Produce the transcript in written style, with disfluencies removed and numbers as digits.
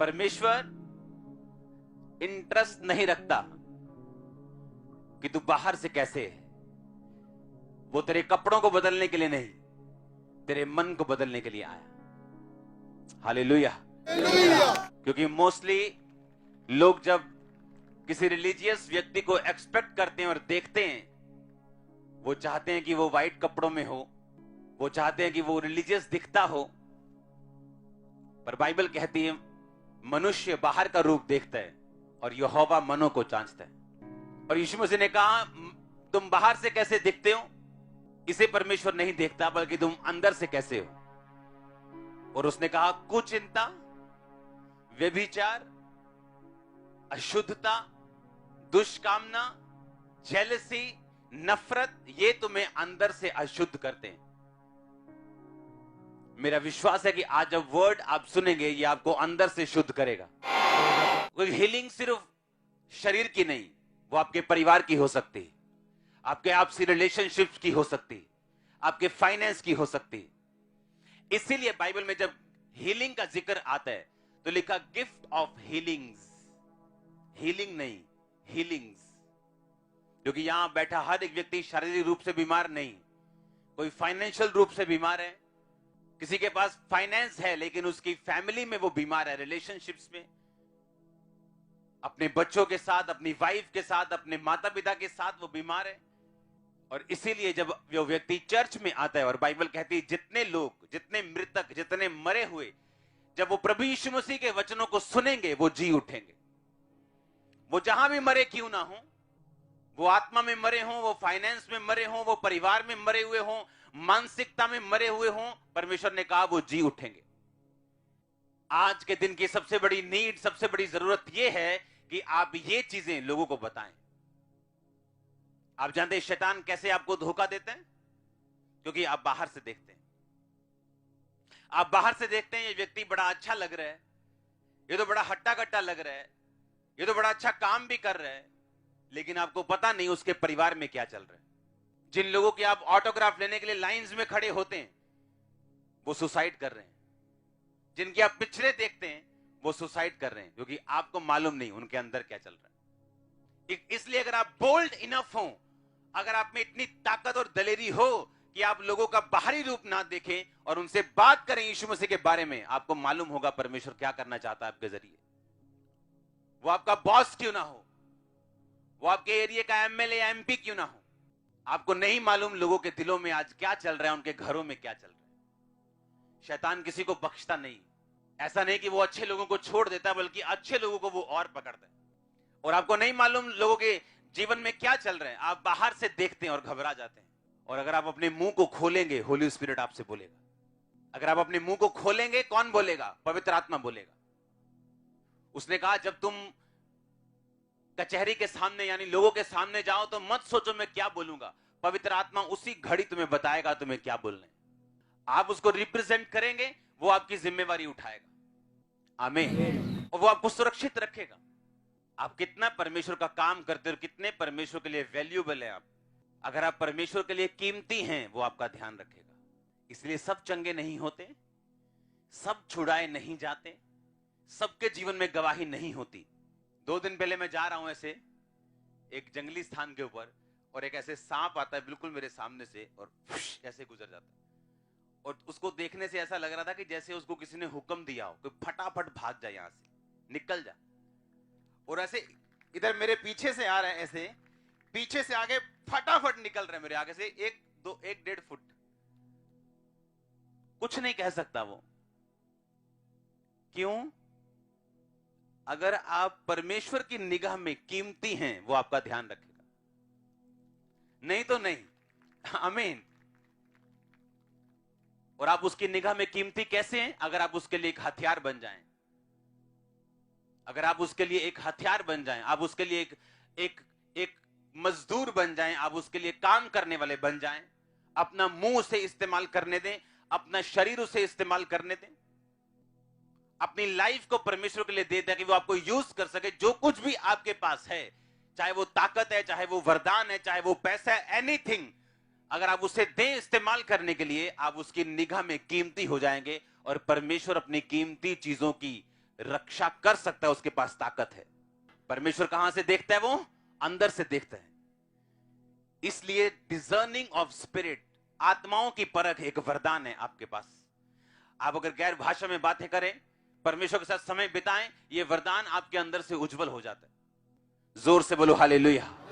परमेश्वर इंटरेस्ट नहीं रखता कि तू बाहर से कैसे है। वो तेरे कपड़ों को बदलने के लिए नहीं, तेरे मन को बदलने के लिए आया। हालेलुया। क्योंकि मोस्टली लोग जब किसी रिलीजियस व्यक्ति को एक्सपेक्ट करते हैं और देखते हैं, वो चाहते हैं कि वो व्हाइट कपड़ों में हो, वो चाहते हैं कि वो रिलीजियस दिखता हो। पर बाइबल कहती है मनुष्य बाहर का रूप देखता है और यहोवा मनों को जांचता है। और यीशु मसीह ने कहा तुम बाहर से कैसे दिखते हो इसे परमेश्वर नहीं देखता, बल्कि तुम अंदर से कैसे हो। और उसने कहा कुचिंता, व्यभिचार, अशुद्धता, दुष्कामना, जेलसी, नफरत, ये तुम्हें अंदर से अशुद्ध करते हैं। मेरा विश्वास है कि आज जब वर्ड आप सुनेंगे ये आपको अंदर से शुद्ध करेगा। हीलिंग सिर्फ शरीर की नहीं, वो आपके परिवार की हो सकती है, आपके आपसी रिलेशनशिप्स की हो सकती है, आपके फाइनेंस की हो सकती है। इसीलिए बाइबल में जब हीलिंग का जिक्र आता है तो लिखा गिफ्ट ऑफ हीलिंग्स। हीलिंग नहीं, हीलिंग्स। क्योंकि यहां बैठा हर एक व्यक्ति शारीरिक रूप से बीमार नहीं, कोई फाइनेंशियल रूप से बीमार है, किसी के पास फाइनेंस है लेकिन उसकी फैमिली में वो बीमार है, रिलेशनशिप्स में, अपने बच्चों के साथ, अपनी वाइफ के साथ, अपने माता पिता के साथ वो बीमार है। और इसीलिए जब वो व्यक्ति चर्च में आता है और बाइबल कहती है जितने लोग, जितने मृतक, जितने मरे हुए, जब वो प्रभु यीशु मसीह के वचनों को सुनेंगे वो जी उठेंगे। वो जहां भी मरे क्यों ना हो, वो आत्मा में मरे हों, वो फाइनेंस में मरे हों, वो परिवार में मरे हुए हों, मानसिकता में मरे हुए हों, परमेश्वर ने कहा वो जी उठेंगे। आज के दिन की सबसे बड़ी नीड, सबसे बड़ी जरूरत यह है कि आप ये चीजें लोगों को बताएं। आप जानते हैं शैतान कैसे आपको धोखा देते हैं? क्योंकि आप बाहर से देखते हैं, आप बाहर से देखते हैं ये व्यक्ति बड़ा अच्छा लग रहा है, ये तो बड़ा हट्टा कट्टा लग रहा है, ये तो बड़ा अच्छा काम भी कर रहा है, लेकिन आपको पता नहीं उसके परिवार में क्या चल रहा है। जिन लोगों के आप ऑटोग्राफ लेने के लिए लाइंस में खड़े होते हैं वो सुसाइड कर रहे हैं, जिनके आप पिछले देखते हैं वो सुसाइड कर रहे हैं, क्योंकि आपको मालूम नहीं उनके अंदर क्या चल रहा है। इसलिए अगर आप बोल्ड इनफ हो, अगर आप में इतनी ताकत और दलेरी हो कि आप लोगों का बाहरी रूप ना देखें और उनसे बात करें यीशु मसीह के बारे में, आपको मालूम होगा परमेश्वर क्या करना चाहता है आपके जरिए। वो आपका बॉस क्यों ना हो, वो आपके एरिया का एमएलए या एमपी क्यों ना हो, आपको नहीं मालूम लोगों के दिलों में आज क्या चल रहा है, उनके घरों में क्या चल रहा है। शैतान किसी को बख्शता नहीं। ऐसा नहीं कि वो अच्छे लोगों को छोड़ देता, बल्कि अच्छे लोगों को वो और पकड़ता है। और आपको नहीं मालूम लोगों के जीवन में क्या चल रहा है, आप बाहर से देखते हैं और घबरा जाते हैं। और अगर आप अपने मुंह को खोलेंगे, होली स्पिरिट आपसे बोलेगा। अगर आप अपने मुंह को खोलेंगे, कौन बोलेगा? पवित्र आत्मा बोलेगा। उसने कहा जब तुम कचहरी के सामने यानी लोगों के सामने जाओ तो मत सोचो मैं क्या बोलूंगा, पवित्र आत्मा उसी घड़ी तुम्हें बताएगा तुम्हें क्या बोलना है। आप उसको रिप्रेजेंट करेंगे, वो आपकी जिम्मेवारी उठाएगा। आमीन। और वो आपको सुरक्षित रखेगा। आप कितना परमेश्वर का काम करते हो, कितने परमेश्वर के लिए वैल्यूएबल है आप। अगर आप परमेश्वर के लिए कीमती हैं, वो आपका ध्यान रखेगा। इसलिए सब चंगे नहीं होते, सब छुड़ाए नहीं जाते, सबके जीवन में गवाही नहीं होती। 2 दिन पहले मैं जा रहा हूं ऐसे एक जंगली स्थान के ऊपर, और एक ऐसे सांप आता है बिल्कुल मेरे सामने से और ऐसे गुजर जाता है। और उसको देखने से ऐसा लग रहा था कि जैसे उसको किसी ने हुक्म दिया हो कि फटाफट भाग जा, यहां से निकल जा। और ऐसे इधर मेरे पीछे से आ रहा है, ऐसे पीछे से आगे फटाफट निकल रहा है मेरे आगे से 1-1.5 फुट। कुछ नहीं कह सकता वो। क्यों? अगर आप परमेश्वर की निगाह में कीमती हैं, वो आपका ध्यान रखेगा, नहीं तो नहीं। आमीन। और आप उसकी निगाह में कीमती कैसे हैं? अगर आप उसके लिए एक हथियार बन जाएं, अगर आप उसके लिए एक हथियार बन जाएं, आप उसके लिए एक मजदूर बन जाएं, आप उसके लिए काम करने वाले बन जाएं, अपना मुंह उसे इस्तेमाल करने दें, अपना शरीर उसे इस्तेमाल करने दें, अपनी लाइफ को परमेश्वर के लिए दे दें कि वो आपको यूज कर सके। जो कुछ भी आपके पास है, चाहे वो ताकत है, चाहे वो वरदान है, चाहे वो पैसा है, एनीथिंग, अगर आप उसे दें इस्तेमाल करने के लिए, आप उसकी निगाह में कीमती हो जाएंगे और परमेश्वर अपनी कीमती चीजों की रक्षा कर सकता है, उसके पास ताकत है। परमेश्वर कहां से देखता है? वो अंदर से देखता है। इसलिए डिजर्निंग ऑफ स्पिरिट, आत्माओं की परख एक वरदान है आपके पास। आप अगर गैर भाषा में बातें करें, परमेश्वर के साथ समय बिताएं, यह वरदान आपके अंदर से उज्जवल हो जाता है। जोर से बोलो हालेलुया।